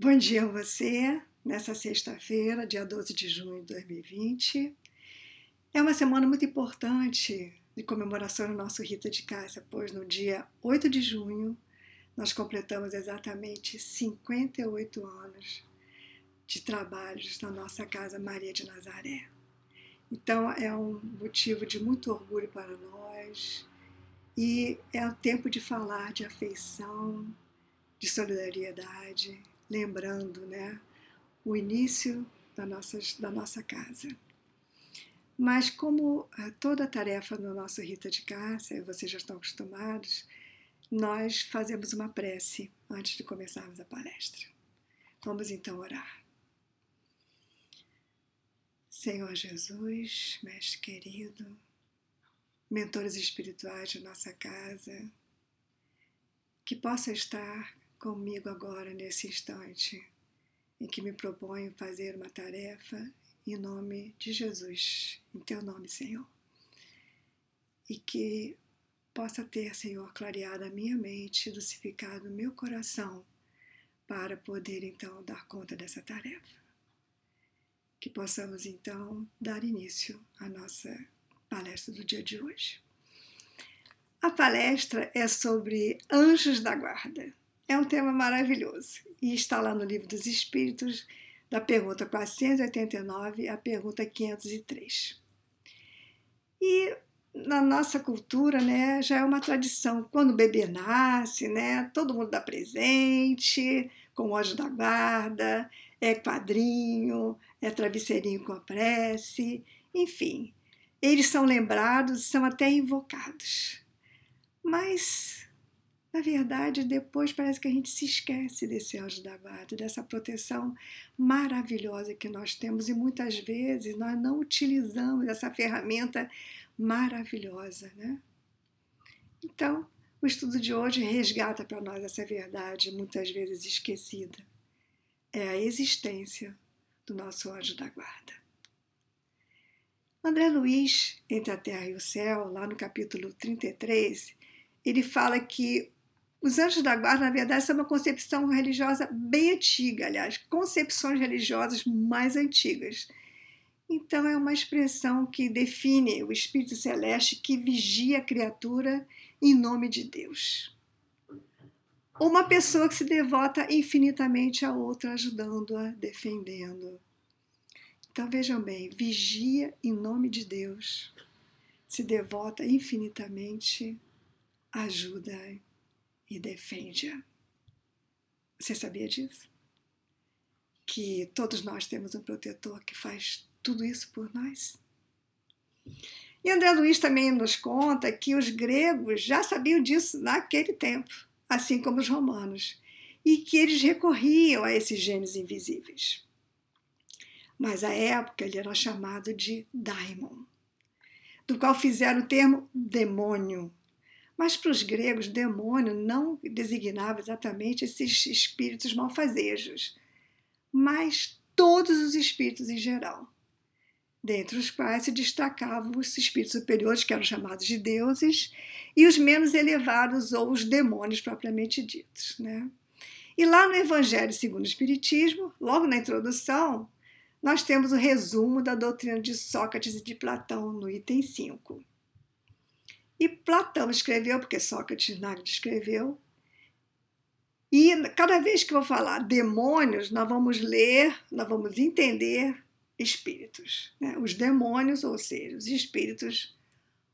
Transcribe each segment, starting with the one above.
Bom dia a você, nessa sexta-feira, dia 12 de junho de 2020. É uma semana muito importante de comemoração no nosso Rita de Cássia, pois no dia 8 de junho nós completamos exatamente 58 anos de trabalhos na nossa casa Maria de Nazaré. Então é um motivo de muito orgulho para nós e é o tempo de falar de afeição, de solidariedade, lembrando, né, o início da nossa casa. Mas como toda tarefa no nosso Rita de Cássia, vocês já estão acostumados, nós fazemos uma prece antes de começarmos a palestra. Vamos então orar. Senhor Jesus, Mestre querido, mentores espirituais de nossa casa, que possa estar comigo agora nesse instante em que me proponho fazer uma tarefa em nome de Jesus, em teu nome, Senhor. E que possa ter, Senhor, clareado a minha mente, lucificado o meu coração, para poder, então, dar conta dessa tarefa. Que possamos, então, dar início à nossa palestra do dia de hoje. A palestra é sobre anjos da guarda. É um tema maravilhoso e está lá no Livro dos Espíritos, da pergunta 489 à pergunta 503. E na nossa cultura, né, já é uma tradição. Quando o bebê nasce, né, todo mundo dá presente, com o anjo da guarda, é quadrinho, é travesseirinho com a prece, enfim. Eles são lembrados, são até invocados. Mas, na verdade, depois parece que a gente se esquece desse anjo da guarda, dessa proteção maravilhosa que nós temos e muitas vezes nós não utilizamos essa ferramenta maravilhosa, né? Então, o estudo de hoje resgata para nós essa verdade muitas vezes esquecida. É a existência do nosso anjo da guarda. André Luiz, Entre a Terra e o Céu, lá no capítulo 33, ele fala que os anjos da guarda, na verdade, são uma concepção religiosa bem antiga, aliás, concepções religiosas mais antigas. Então, é uma expressão que define o espírito celeste que vigia a criatura em nome de Deus. Uma pessoa que se devota infinitamente a outra, ajudando-a, defendendo. Então, vejam bem, vigia em nome de Deus, se devota infinitamente, ajuda e defende-a. Você sabia disso? Que todos nós temos um protetor que faz tudo isso por nós? E André Luiz também nos conta que os gregos já sabiam disso naquele tempo, assim como os romanos, e que eles recorriam a esses gênios invisíveis. Mas à época ele era chamado de daimon, do qual fizeram o termo demônio. Mas para os gregos, demônio não designava exatamente esses espíritos malfazejos, mas todos os espíritos em geral, dentre os quais se destacavam os espíritos superiores, que eram chamados de deuses, e os menos elevados, ou os demônios propriamente ditos, né? E lá no Evangelho segundo o Espiritismo, logo na introdução, nós temos o resumo da doutrina de Sócrates e de Platão, no item 5. E Platão escreveu, porque Sócrates nada escreveu, e cada vez que eu vou falar demônios, nós vamos ler, nós vamos entender espíritos. Né? Os demônios, ou seja, os espíritos,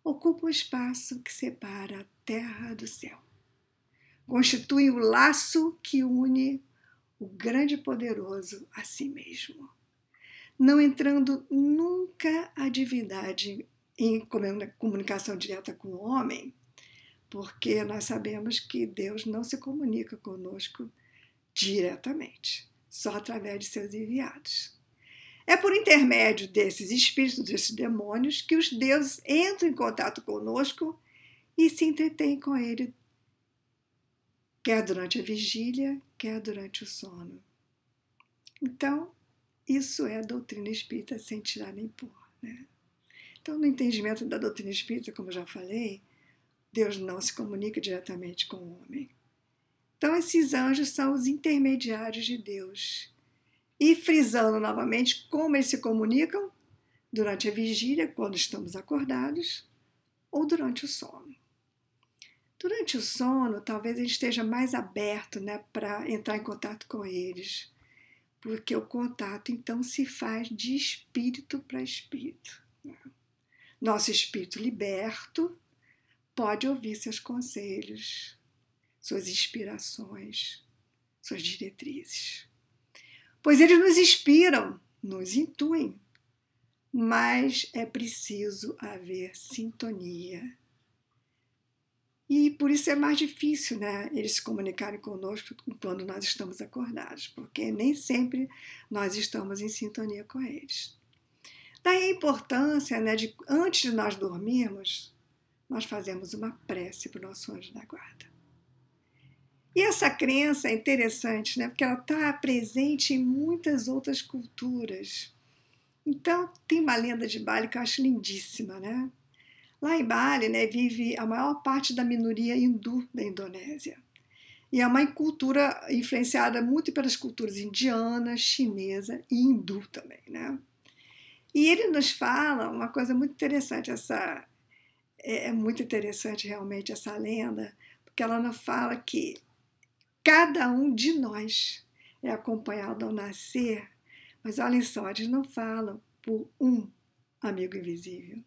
ocupam o espaço que separa a terra do céu. Constituem o laço que une o grande e poderoso a si mesmo. Não entrando nunca a divindade em comunicação direta com o homem, porque nós sabemos que Deus não se comunica conosco diretamente, só através de seus enviados. É por intermédio desses espíritos, desses demônios, que os deuses entram em contato conosco e se entretêm com ele, quer durante a vigília, quer durante o sono. Então, isso é a doutrina espírita sem tirar nem pôr, né? Então, no entendimento da doutrina espírita, como eu já falei, Deus não se comunica diretamente com o homem. Então, esses anjos são os intermediários de Deus. E frisando novamente como eles se comunicam durante a vigília, quando estamos acordados, ou durante o sono. Durante o sono, talvez a gente esteja mais aberto, né, para entrar em contato com eles, porque o contato, então, se faz de espírito para espírito. Nosso espírito liberto pode ouvir seus conselhos, suas inspirações, suas diretrizes. Pois eles nos inspiram, nos intuem, mas é preciso haver sintonia. E por isso é mais difícil, né, eles se comunicarem conosco quando nós estamos acordados, porque nem sempre nós estamos em sintonia com eles. Daí a importância, né, de antes de nós dormirmos, nós fazemos uma prece para o nosso anjo da guarda. E essa crença é interessante, né, porque ela está presente em muitas outras culturas. Então, tem uma lenda de Bali que eu acho lindíssima, né? Lá em Bali, né, vive a maior parte da minoria hindu da Indonésia. E é uma cultura influenciada muito pelas culturas indiana, chinesa e hindu também, né? E ele nos fala uma coisa muito interessante, é muito interessante realmente essa lenda, porque ela nos fala que cada um de nós é acompanhado ao nascer, mas olhem só, eles não falam por um amigo invisível,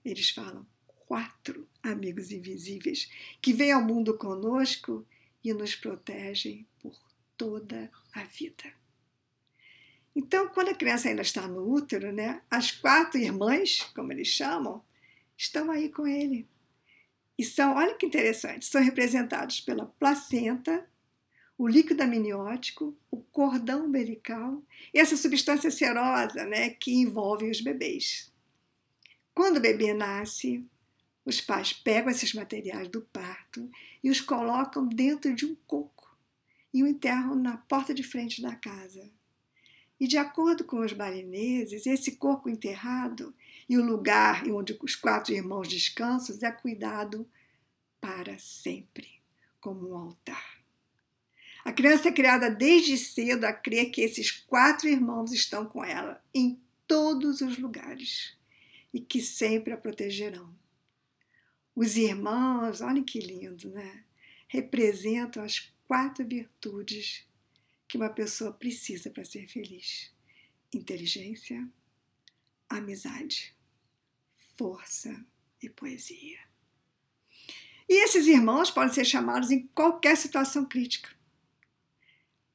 eles falam 4 amigos invisíveis que vêm ao mundo conosco e nos protegem por toda a vida. Então, quando a criança ainda está no útero, né, as 4 irmãs, como eles chamam, estão aí com ele. E são, olha que interessante, são representados pela placenta, o líquido amniótico, o cordão umbilical e essa substância serosa, né, que envolve os bebês. Quando o bebê nasce, os pais pegam esses materiais do parto e os colocam dentro de um coco e o enterram na porta de frente da casa. E de acordo com os balineses, esse corpo enterrado e o lugar onde os 4 irmãos descansam é cuidado para sempre, como um altar. A criança é criada desde cedo a crer que esses 4 irmãos estão com ela em todos os lugares e que sempre a protegerão. Os irmãos, olhem que lindo, né? Representam as 4 virtudes que uma pessoa precisa para ser feliz: inteligência, amizade, força e poesia. E esses irmãos podem ser chamados em qualquer situação crítica,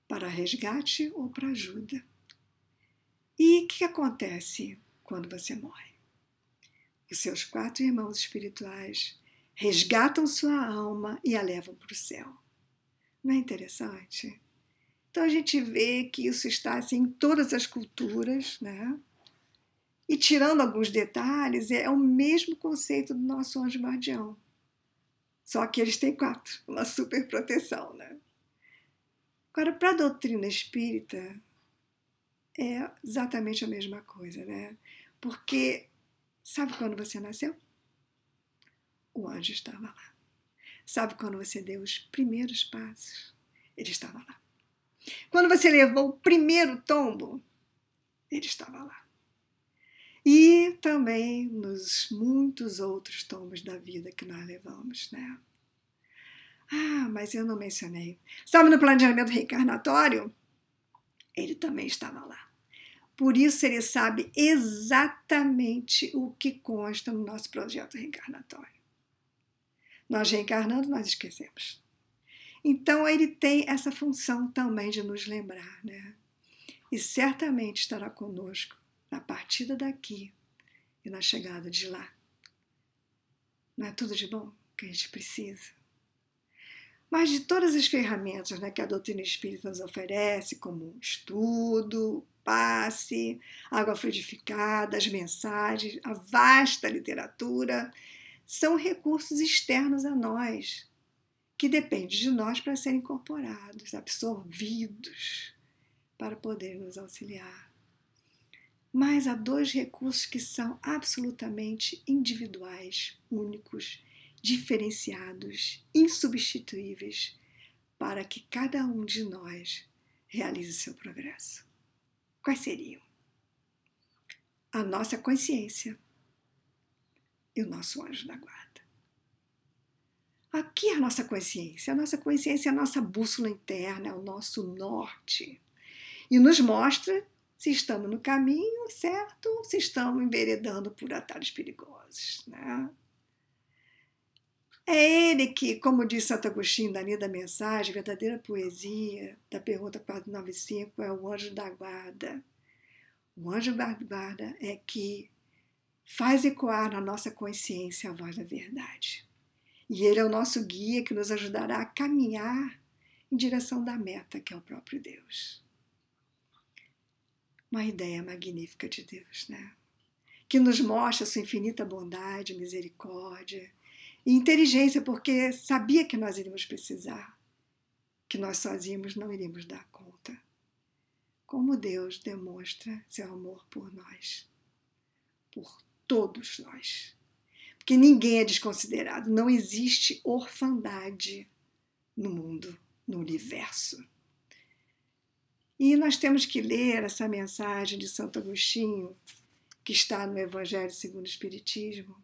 para resgate ou para ajuda. E o que acontece quando você morre? Os seus 4 irmãos espirituais resgatam sua alma e a levam para o céu. Não é interessante? Então a gente vê que isso está assim, em todas as culturas, né? E tirando alguns detalhes, é o mesmo conceito do nosso anjo guardião. Só que eles têm 4, uma super proteção, né? Agora, para a doutrina espírita, é exatamente a mesma coisa, né? Porque, sabe quando você nasceu? O anjo estava lá. Sabe quando você deu os primeiros passos? Ele estava lá. Quando você levou o primeiro tombo, ele estava lá. E também nos muitos outros tombos da vida que nós levamos, né? Ah, mas eu não mencionei. Sabe, no planejamento reencarnatório? Ele também estava lá. Por isso ele sabe exatamente o que consta no nosso projeto reencarnatório. Nós reencarnando, nós esquecemos. Então ele tem essa função também de nos lembrar, né? E certamente estará conosco na partida daqui e na chegada de lá. Não é tudo de bom que a gente precisa? Mas de todas as ferramentas, né, que a doutrina espírita nos oferece, como estudo, passe, água fluidificada, as mensagens, a vasta literatura, são recursos externos a nós, que dependem de nós para serem incorporados, absorvidos, para poder nos auxiliar. Mas há 2 recursos que são absolutamente individuais, únicos, diferenciados, insubstituíveis para que cada um de nós realize seu progresso. Quais seriam? A nossa consciência e o nosso anjo da guarda. Aqui é a nossa consciência. A nossa consciência é a nossa bússola interna, é o nosso norte. E nos mostra se estamos no caminho certo ou se estamos enveredando por atalhos perigosos, né? É ele que, como diz Santo Agostinho da linha da mensagem, verdadeira poesia, da pergunta 495, é o anjo da guarda. O anjo da guarda é que faz ecoar na nossa consciência a voz da verdade. E ele é o nosso guia que nos ajudará a caminhar em direção da meta, que é o próprio Deus. Uma ideia magnífica de Deus, né? Que nos mostra sua infinita bondade, misericórdia e inteligência, porque sabia que nós iríamos precisar, que nós sozinhos não iríamos dar conta. Como Deus demonstra seu amor por nós, por todos nós. Porque ninguém é desconsiderado, não existe orfandade no mundo, no universo. E nós temos que ler essa mensagem de Santo Agostinho, que está no Evangelho segundo o Espiritismo,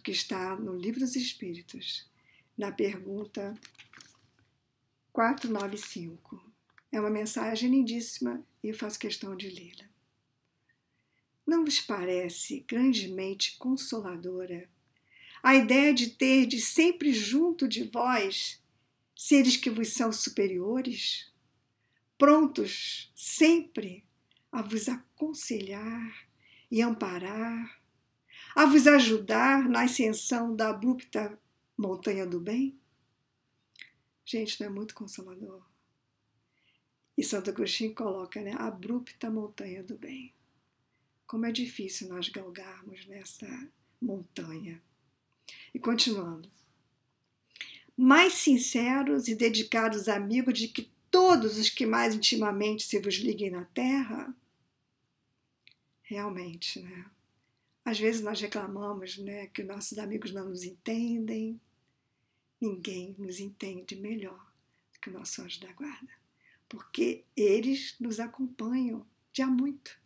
que está no Livro dos Espíritos, na pergunta 495. É uma mensagem lindíssima e eu faço questão de lê-la. Não vos parece grandemente consoladora a ideia de terdes sempre junto de vós seres que vos são superiores, prontos sempre a vos aconselhar e amparar, a vos ajudar na ascensão da abrupta montanha do bem? Gente, não é muito consolador? E Santo Agostinho coloca, né, a abrupta montanha do bem. Como é difícil nós galgarmos nessa montanha. E continuando. Mais sinceros e dedicados amigos de que todos os que mais intimamente se vos liguem na terra? Realmente, né? Às vezes nós reclamamos, né, que nossos amigos não nos entendem. Ninguém nos entende melhor do que o nosso anjo da guarda. Porque eles nos acompanham de há muito.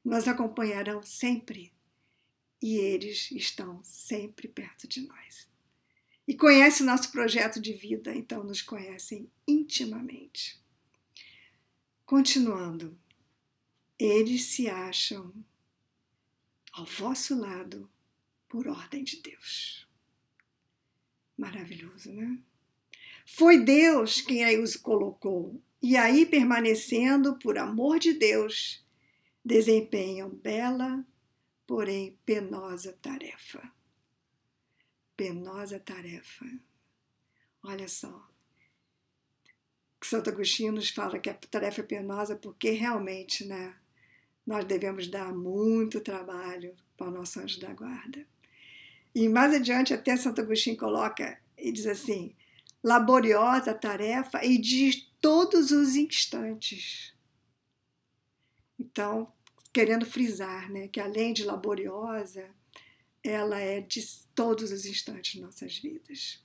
Nos acompanharão sempre. E eles estão sempre perto de nós. E conhecem o nosso projeto de vida, então nos conhecem intimamente. Continuando, eles se acham ao vosso lado por ordem de Deus. Maravilhoso, né? Foi Deus quem aí os colocou, e aí permanecendo por amor de Deus, desempenham bela, porém penosa tarefa. Penosa tarefa. Olha só. Santo Agostinho nos fala que a tarefa é penosa porque realmente, né, nós devemos dar muito trabalho para o nosso anjo da guarda. E mais adiante até Santo Agostinho coloca e diz assim, laboriosa tarefa e de todos os instantes. Então, querendo frisar, né, que além de laboriosa, ela é de todos os instantes de nossas vidas.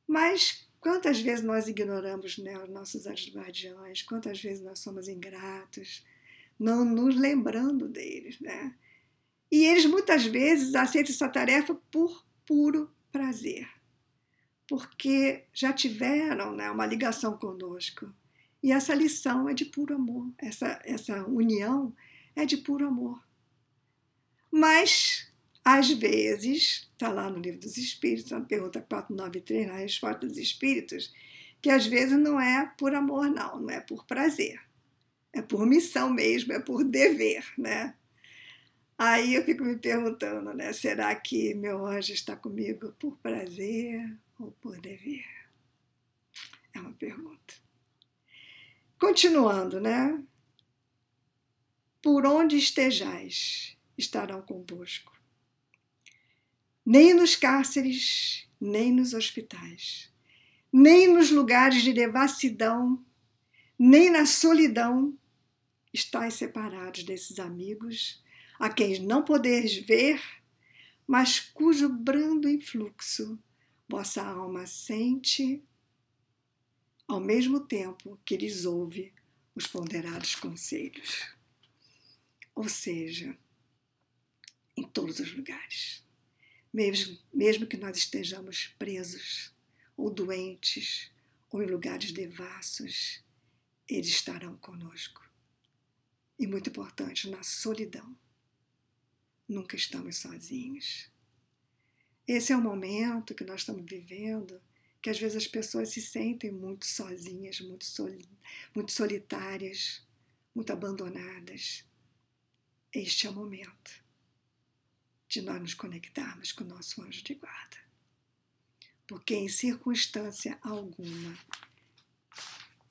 Mas quantas vezes nós ignoramos, né, os nossos anjos guardiões, quantas vezes nós somos ingratos, não nos lembrando deles, né? E eles muitas vezes aceitam essa tarefa por puro prazer, porque já tiveram, né, uma ligação conosco. E essa lição é de puro amor, essa união é de puro amor. Mas, às vezes, está lá no Livro dos Espíritos, na pergunta 493, na resposta dos Espíritos, que às vezes não é por amor, não é por prazer. É por missão mesmo, é por dever, né? Aí eu fico me perguntando, né? Será que meu anjo está comigo por prazer ou por dever? É uma pergunta. Continuando, né? Por onde estejais, estarão convosco. Nem nos cárceres, nem nos hospitais, nem nos lugares de devassidão, nem na solidão, estáis separados desses amigos, a quem não podeis ver, mas cujo brando influxo Vossa alma sente, ao mesmo tempo que lhes ouve os ponderados conselhos. Ou seja, em todos os lugares. Mesmo que nós estejamos presos, ou doentes, ou em lugares devassos, eles estarão conosco. E muito importante, na solidão. Nunca estamos sozinhos. Esse é o momento que nós estamos vivendo, que às vezes as pessoas se sentem muito sozinhas, muito solitárias, muito abandonadas. Este é o momento de nós nos conectarmos com o nosso anjo de guarda. Porque em circunstância alguma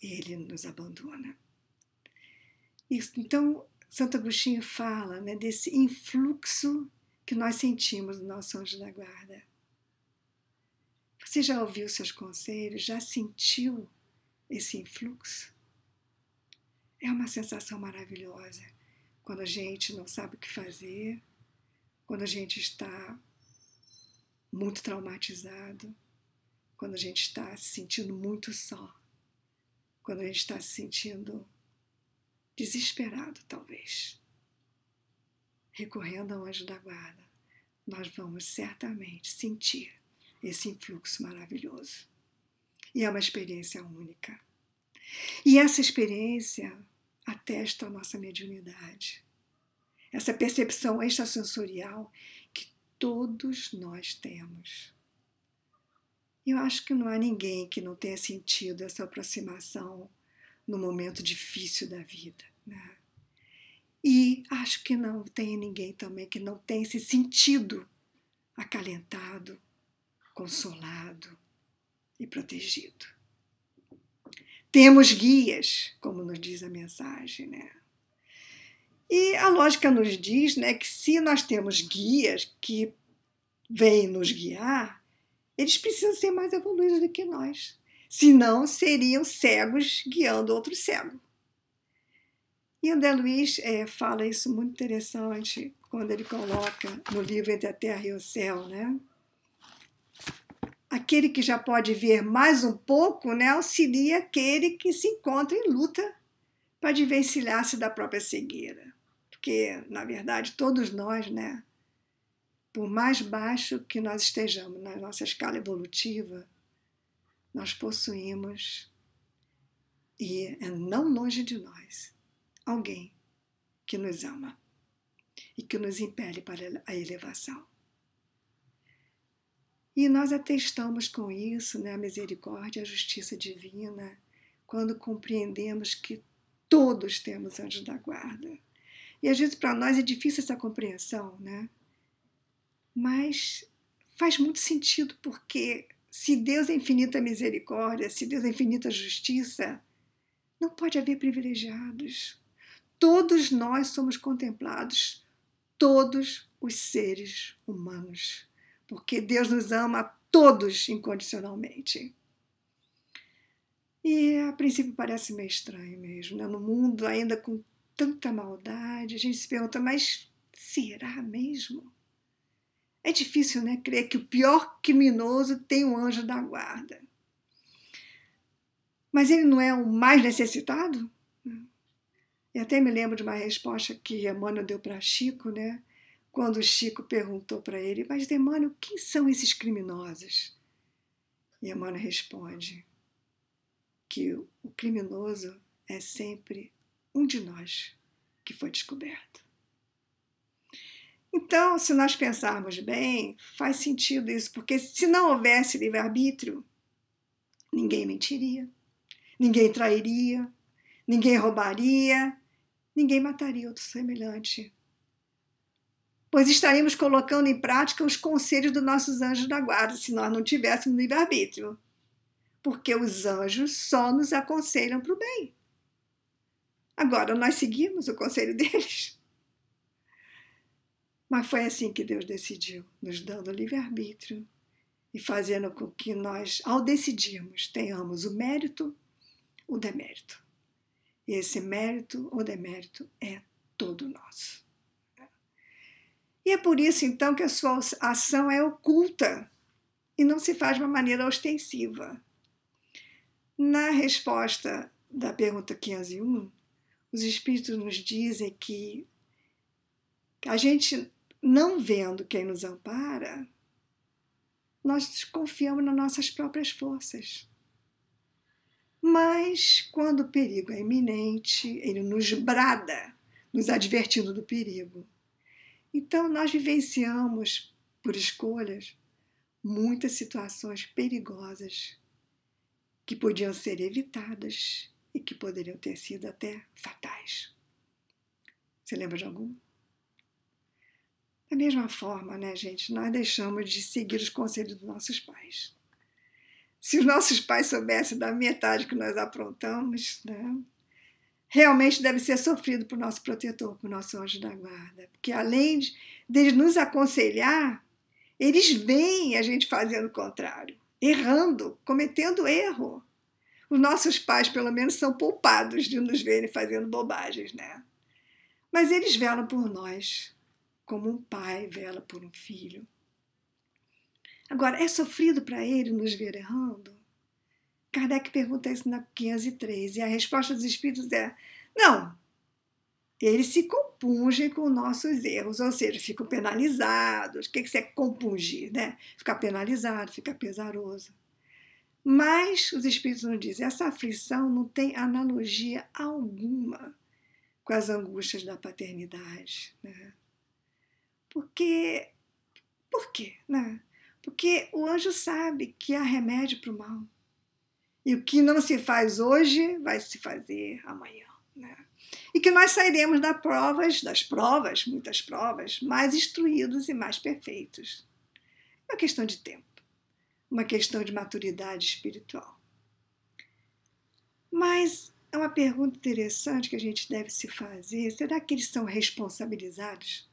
ele nos abandona. Então, Santo Agostinho fala, né, desse influxo que nós sentimos do nosso anjo da guarda. Você já ouviu seus conselhos? Já sentiu esse influxo? É uma sensação maravilhosa quando a gente não sabe o que fazer, quando a gente está muito traumatizado, quando a gente está se sentindo muito só, quando a gente está se sentindo desesperado, talvez. Recorrendo ao anjo da guarda, nós vamos certamente sentir esse influxo maravilhoso. E é uma experiência única. E essa experiência atesta a nossa mediunidade. Essa percepção extrasensorial que todos nós temos. Eu acho que não há ninguém que não tenha sentido essa aproximação no momento difícil da vida, né? E acho que não tem ninguém também que não tenha se sentido acalentado, consolado e protegido. Temos guias, como nos diz a mensagem, né? E a lógica nos diz, né, que se nós temos guias que vêm nos guiar, eles precisam ser mais evoluídos do que nós. Senão, seriam cegos guiando outro cego. E André Luiz fala isso muito interessante quando ele coloca no livro Entre a Terra e o Céu, né? Aquele que já pode ver mais um pouco, né, auxilia aquele que se encontra em luta para desvencilhar-se da própria cegueira. Porque, na verdade, todos nós, né, por mais baixo que nós estejamos na nossa escala evolutiva, nós possuímos, e é não longe de nós, alguém que nos ama e que nos impele para a elevação. E nós atestamos com isso, né, a misericórdia e a justiça divina, quando compreendemos que todos temos anjos da guarda. E às vezes para nós é difícil essa compreensão, né? Mas faz muito sentido, porque se Deus é infinita misericórdia, se Deus é infinita justiça, não pode haver privilegiados. Todos nós somos contemplados, todos os seres humanos, porque Deus nos ama a todos incondicionalmente. E a princípio parece meio estranho mesmo, né? No mundo ainda com tanta maldade, a gente se pergunta, mas será mesmo? É difícil, né, crer que o pior criminoso tem um anjo da guarda. Mas ele não é o mais necessitado? Eu até me lembro de uma resposta que Emmanuel deu para Chico, né? Quando o Chico perguntou para ele, mas Emmanuel, quem são esses criminosos? E Emmanuel responde que o criminoso é sempre um de nós que foi descoberto. Então, se nós pensarmos bem, faz sentido isso, porque se não houvesse livre-arbítrio, ninguém mentiria, ninguém trairia, ninguém roubaria, ninguém mataria outro semelhante. Pois estaríamos colocando em prática os conselhos dos nossos anjos da guarda, se nós não tivéssemos livre-arbítrio. Porque os anjos só nos aconselham para o bem. Agora, nós seguimos o conselho deles. Mas foi assim que Deus decidiu, nos dando livre-arbítrio e fazendo com que nós, ao decidirmos, tenhamos o mérito, o demérito. E esse mérito ou demérito é todo nosso. E é por isso, então, que a sua ação é oculta. e não se faz de uma maneira ostensiva. Na resposta da pergunta 501, os Espíritos nos dizem que a gente, não vendo quem nos ampara, nós confiamos nas nossas próprias forças. Mas, quando o perigo é iminente, ele nos brada, nos advertindo do perigo. Então, nós vivenciamos, por escolhas, muitas situações perigosas que podiam ser evitadas e que poderiam ter sido até fatais. Você lembra de algum? Da mesma forma, né, gente, nós deixamos de seguir os conselhos dos nossos pais. Se os nossos pais soubessem da metade que nós aprontamos, né, realmente deve ser sofrido por nosso protetor, por nosso anjo da guarda. Porque além de nos aconselhar, eles veem a gente fazendo o contrário, errando, cometendo erro. Os nossos pais, pelo menos, são poupados de nos verem fazendo bobagens, né? Mas eles velam por nós, como um pai vela por um filho. Agora, é sofrido para ele nos ver errando? Kardec pergunta isso na 503, e a resposta dos espíritos é: não, eles se compungem com nossos erros, ou seja, ficam penalizados. O que é compungir, né? Ficar penalizado, ficar pesaroso. Mas os espíritos nos dizem: essa aflição não tem analogia alguma com as angústias da paternidade, né? Por quê, né? Porque o anjo sabe que há remédio para o mal. E o que não se faz hoje vai se fazer amanhã, né? E que nós sairemos das provas, muitas provas, mais instruídos e mais perfeitos. É uma questão de tempo, uma questão de maturidade espiritual. Mas é uma pergunta interessante que a gente deve se fazer: será que eles são responsabilizados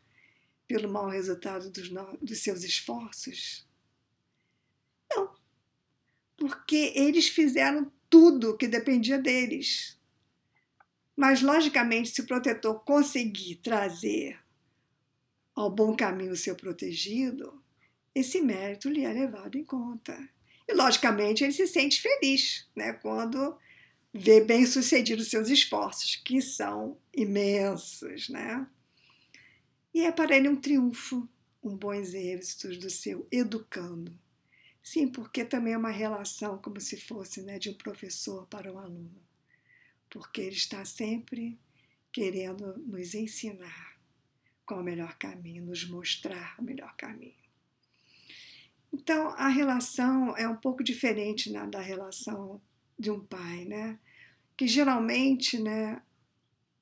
pelo mau resultado dos seus esforços? Não, porque eles fizeram tudo o que dependia deles. Mas, logicamente, se o protetor conseguir trazer ao bom caminho o seu protegido, esse mérito lhe é levado em conta. E, logicamente, ele se sente feliz, né, quando vê bem-sucedidos seus esforços, que são imensos, né? E é para ele um triunfo, um bons êxitos do seu educando. Sim, porque também é uma relação como se fosse, né, de um professor para um aluno. Porque ele está sempre querendo nos ensinar qual é o melhor caminho, nos mostrar o melhor caminho. Então, a relação é um pouco diferente, né, da relação de um pai, né? Que geralmente, né,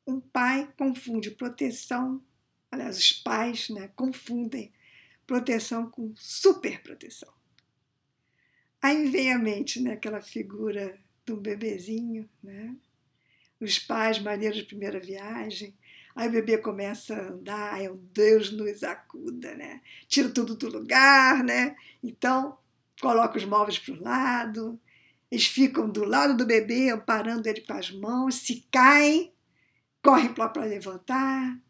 um pai confunde proteção, aliás, os pais, né, confundem proteção com superproteção. Aí vem à mente, né, aquela figura de um bebezinho, né? Os pais, maneira de primeira viagem, aí o bebê começa a andar, aí Deus nos acuda, né? Tira tudo do lugar, né? Então, coloca os móveis para o lado, eles ficam do lado do bebê, amparando ele com as mãos, se caem, correm para levantar.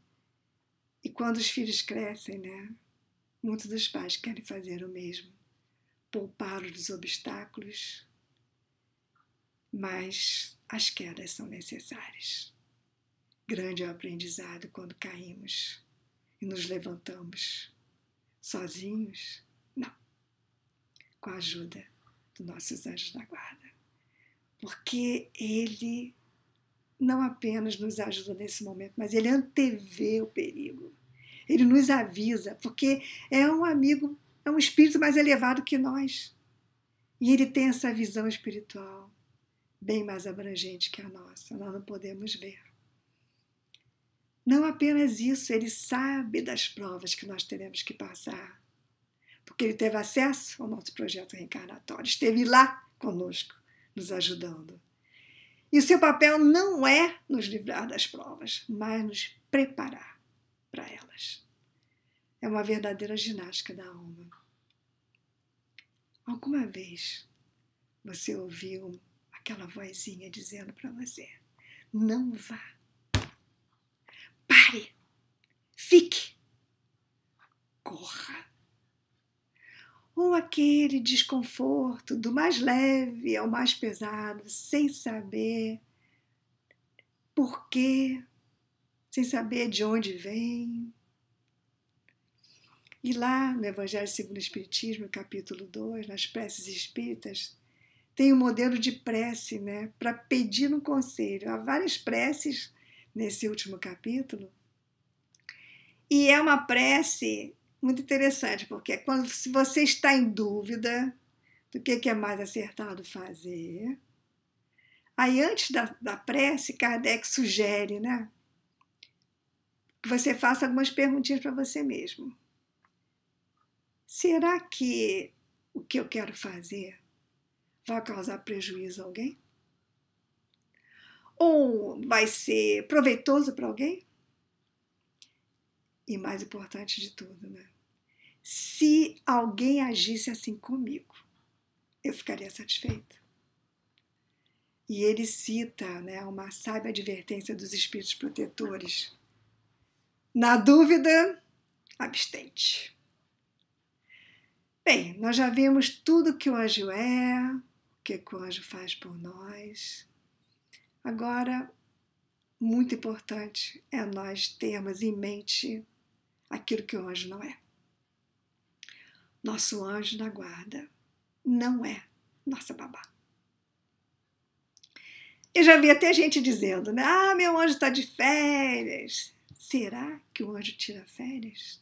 E quando os filhos crescem, né? Muitos dos pais querem fazer o mesmo, poupá-los dos obstáculos, mas as quedas são necessárias. Grande é o aprendizado quando caímos e nos levantamos sozinhos? Não. Com a ajuda dos nossos anjos da guarda. Porque ele não apenas nos ajuda nesse momento, mas ele antevê o perigo. Ele nos avisa, porque é um amigo, é um espírito mais elevado que nós. E ele tem essa visão espiritual bem mais abrangente que a nossa. Nós não podemos ver. Não apenas isso, ele sabe das provas que nós teremos que passar, porque ele teve acesso ao nosso projeto reencarnatório, esteve lá conosco, nos ajudando. E o seu papel não é nos livrar das provas, mas nos preparar para elas. É uma verdadeira ginástica da alma. Alguma vez você ouviu aquela vozinha dizendo para você: não vá, pare, fique, corra? ou aquele desconforto do mais leve ao mais pesado, sem saber por quê, sem saber de onde vem. E lá no Evangelho segundo o Espiritismo, capítulo 2, nas preces espíritas, tem um modelo de prece, né, para pedir um conselho. Há várias preces nesse último capítulo. E é uma prece muito interessante, porque se você está em dúvida do que é mais acertado fazer, aí antes da prece, Kardec sugere, né, que você faça algumas perguntinhas para você mesmo. Será que o que eu quero fazer vai causar prejuízo a alguém? Ou vai ser proveitoso para alguém? E mais importante de tudo, né? Se alguém agisse assim comigo, eu ficaria satisfeita? E ele cita, né, uma sábia advertência dos espíritos protetores. Na dúvida, abstente. Bem, nós já vimos tudo que o anjo é, o que o anjo faz por nós. Agora, muito importante é nós termos em mente aquilo que o anjo não é. Nosso anjo da guarda não é nossa babá. Eu já vi até gente dizendo, né? Ah, meu anjo está de férias. Será que o anjo tira férias?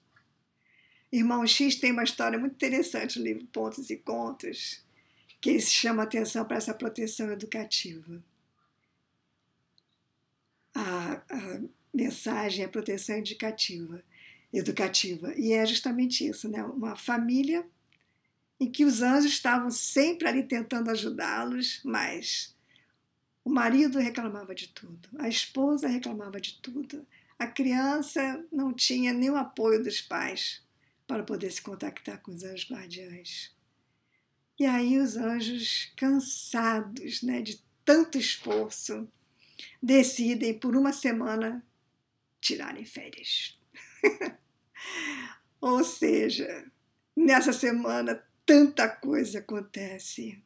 Irmão X tem uma história muito interessante no livro Pontos e Contos, que ele chama atenção para essa proteção educativa. A mensagem é proteção educativa. E é justamente isso, né? Uma família em que os anjos estavam sempre ali tentando ajudá-los, mas o marido reclamava de tudo, a esposa reclamava de tudo, a criança não tinha nenhum apoio dos pais para poder se contactar com os anjos guardiães. E aí os anjos, cansados, né, de tanto esforço, decidem por uma semana tirarem férias. Ou seja, nessa semana tanta coisa acontece.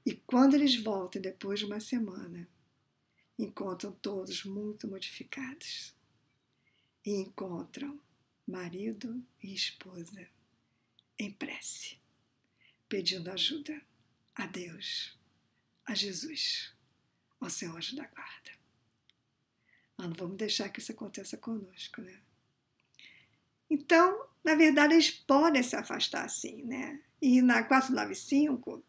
E quando eles voltam depois de uma semana, encontram todos muito modificados. E encontram marido e esposa em prece, pedindo ajuda a Deus, a Jesus, ao seu anjo da guarda. Nós não vamos deixar que isso aconteça conosco, né? Então, na verdade, eles podem se afastar assim, né? E na 495,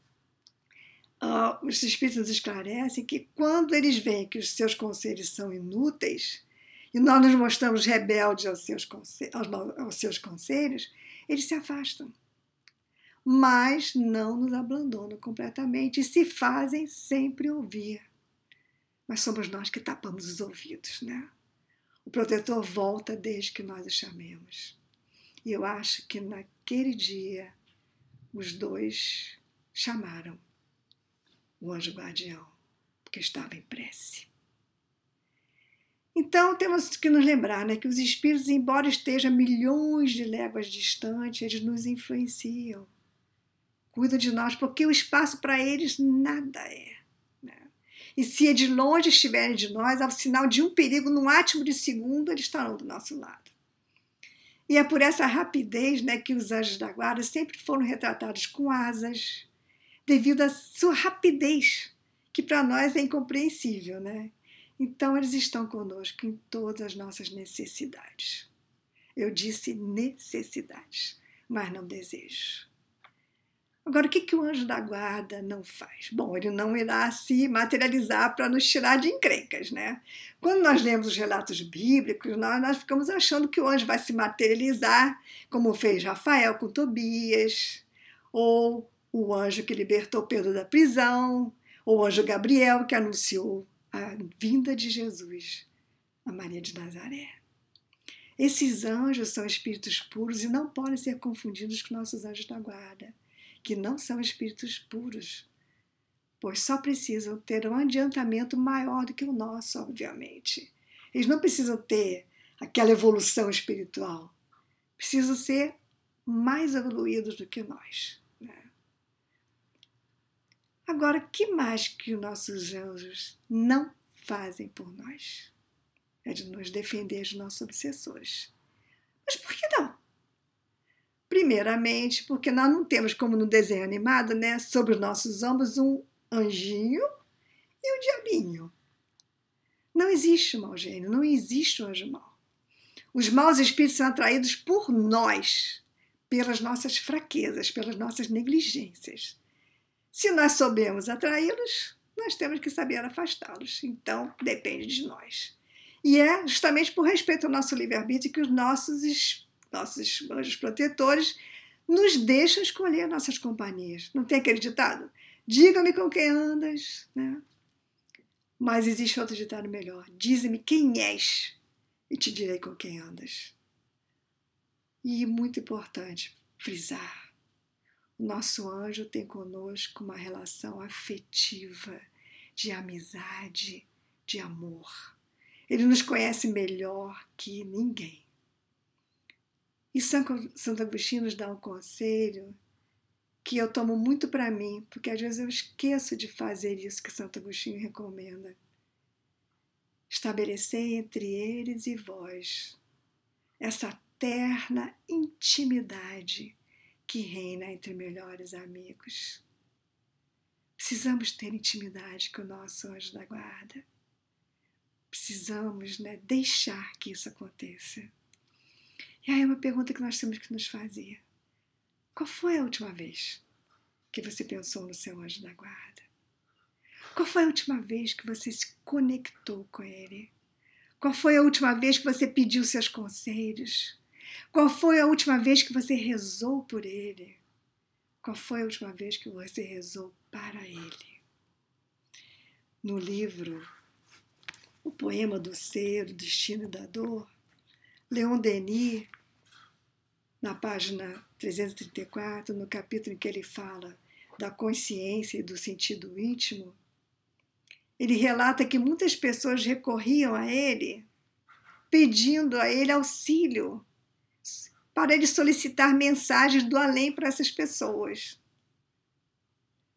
os espíritos nos esclarecem que quando eles veem que os seus conselhos são inúteis, e nós nos mostramos rebeldes aos seus conselhos, eles se afastam. Mas não nos abandonam completamente e se fazem sempre ouvir. Mas somos nós que tapamos os ouvidos, né? O protetor volta desde que nós o chamemos. E eu acho que naquele dia os dois chamaram o anjo guardião, porque estava em prece. Então temos que nos lembrar, né, que os espíritos, embora estejam milhões de léguas distantes, eles nos influenciam, cuidam de nós, porque o espaço para eles nada é. E se de longe estiverem de nós, ao sinal de um perigo, num átimo de segundo, eles estarão do nosso lado. E é por essa rapidez, né, que os anjos da guarda sempre foram retratados com asas, devido à sua rapidez, que para nós é incompreensível, né? Então eles estão conosco em todas as nossas necessidades. Eu disse necessidades, mas não desejos. Agora, o que o anjo da guarda não faz? Bom, ele não irá se materializar para nos tirar de encrencas, né? Quando nós lemos os relatos bíblicos, nós ficamos achando que o anjo vai se materializar, como fez Rafael com Tobias, ou o anjo que libertou Pedro da prisão, ou o anjo Gabriel que anunciou a vinda de Jesus a Maria de Nazaré. Esses anjos são espíritos puros e não podem ser confundidos com nossos anjos da guarda, que não são espíritos puros, pois só precisam ter um adiantamento maior do que o nosso, obviamente. Eles não precisam ter aquela evolução espiritual, precisam ser mais evoluídos do que nós, né? Agora, o que mais que os nossos anjos não fazem por nós? É de nos defender dos nossos obsessores. Mas por que não? Primeiramente, porque nós não temos, como no desenho animado, né, sobre os nossos ombros um anjinho e um diabinho. Não existe o mau gênio, não existe o anjo mau. Os maus espíritos são atraídos por nós, pelas nossas fraquezas, pelas nossas negligências. Se nós soubermos atraí-los, nós temos que saber afastá-los. Então, depende de nós. E é justamente por respeito ao nosso livre-arbítrio que os nossos anjos protetores nos deixam escolher nossas companhias. Não tem aquele ditado? Diga-me com quem andas, né? Mas existe outro ditado melhor. Dize-me quem és e te direi com quem andas. E muito importante frisar, o nosso anjo tem conosco uma relação afetiva, de amizade, de amor. Ele nos conhece melhor que ninguém. E Santo Agostinho nos dá um conselho que eu tomo muito para mim, porque às vezes eu esqueço de fazer isso que Santo Agostinho recomenda. Estabelecei entre eles e vós essa terna intimidade que reina entre melhores amigos. Precisamos ter intimidade com o nosso anjo da guarda. Precisamos, né, deixar que isso aconteça. E aí é uma pergunta que nós temos que nos fazer. Qual foi a última vez que você pensou no seu anjo da guarda? Qual foi a última vez que você se conectou com ele? Qual foi a última vez que você pediu seus conselhos? Qual foi a última vez que você rezou por ele? Qual foi a última vez que você rezou para ele? No livro O Poema do Ser, o Destino e da Dor, Leon Denis, na página 334, no capítulo em que ele fala da consciência e do sentido íntimo, ele relata que muitas pessoas recorriam a ele, pedindo a ele auxílio, para ele solicitar mensagens do além para essas pessoas.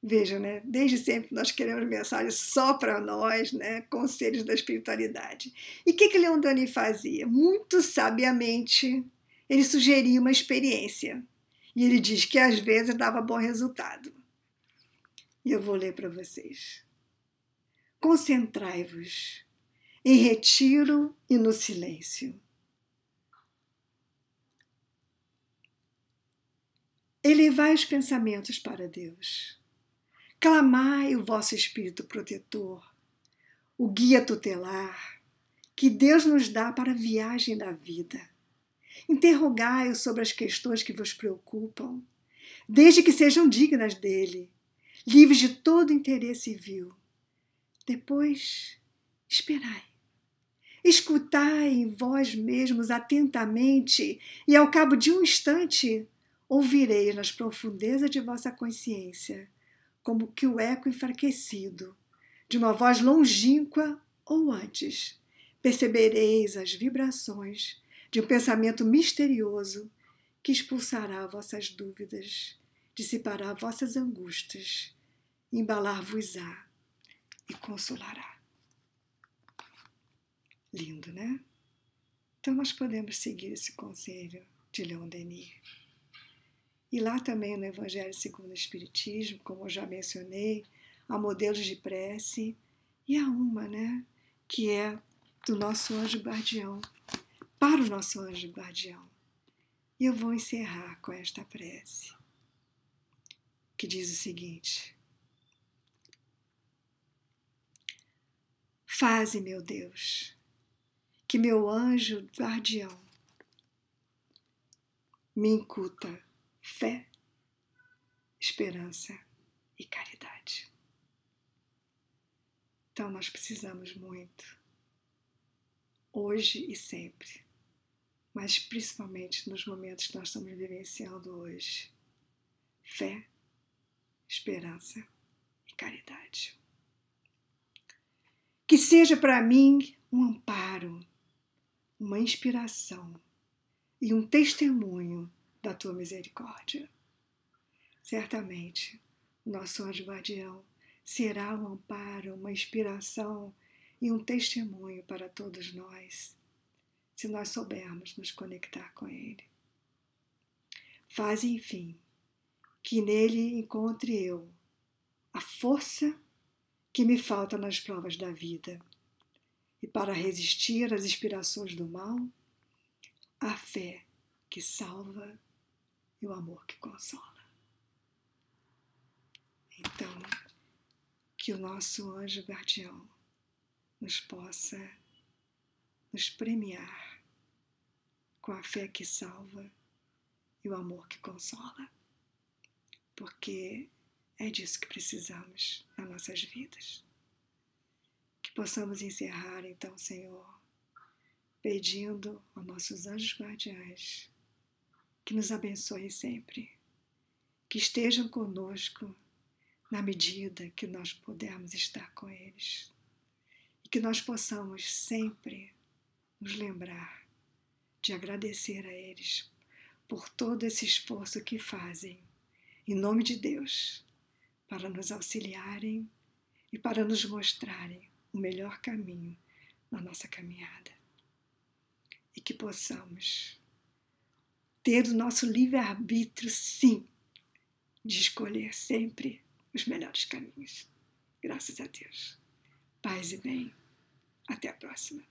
Veja, né? Desde sempre nós queremos mensagens só para nós, né? Conselhos da espiritualidade. E o que Leon Denis fazia? Muito sabiamente, ele sugeria uma experiência. E ele diz que às vezes dava bom resultado. E eu vou ler para vocês. Concentrai-vos em retiro e no silêncio. Elevai os pensamentos para Deus. Clamai o vosso espírito protetor, o guia tutelar, que Deus nos dá para a viagem da vida. Interrogai-o sobre as questões que vos preocupam, desde que sejam dignas dele, livres de todo interesse vil. Depois, esperai. Escutai em vós mesmos atentamente e, ao cabo de um instante, ouvireis nas profundezas de vossa consciência, como que o eco enfraquecido de uma voz longínqua ou antes, percebereis as vibrações de um pensamento misterioso que expulsará vossas dúvidas, dissipará vossas angústias, embalar-vos-á e consolará. Lindo, né? Então nós podemos seguir esse conselho de Leon Denis. E lá também no Evangelho segundo o Espiritismo, como eu já mencionei, há modelos de prece e há uma, né, que é do nosso anjo guardião, para o nosso anjo guardião. E eu vou encerrar com esta prece, que diz o seguinte: faze, meu Deus, que meu anjo guardião me incuta fé, esperança e caridade. Então nós precisamos muito, hoje e sempre, mas principalmente nos momentos que nós estamos vivenciando hoje, fé, esperança e caridade. Que seja para mim um amparo, uma inspiração e um testemunho da tua misericórdia. Certamente, o nosso anjo guardião será um amparo, uma inspiração e um testemunho para todos nós, se nós soubermos nos conectar com ele. Faz, enfim, que nele encontre eu a força que me falta nas provas da vida, e para resistir às inspirações do mal, a fé que salva e o amor que consola. Então, que o nosso anjo guardião nos possa nos premiar com a fé que salva e o amor que consola, porque é disso que precisamos nas nossas vidas. Que possamos encerrar, então, Senhor, pedindo aos nossos anjos guardiães que nos abençoem sempre, que estejam conosco na medida que nós pudermos estar com eles, e que nós possamos sempre nos lembrar de agradecer a eles por todo esse esforço que fazem, em nome de Deus, para nos auxiliarem e para nos mostrarem o melhor caminho na nossa caminhada. E que possamos ter o nosso livre-arbítrio, sim, de escolher sempre os melhores caminhos. Graças a Deus. Paz e bem. Até a próxima.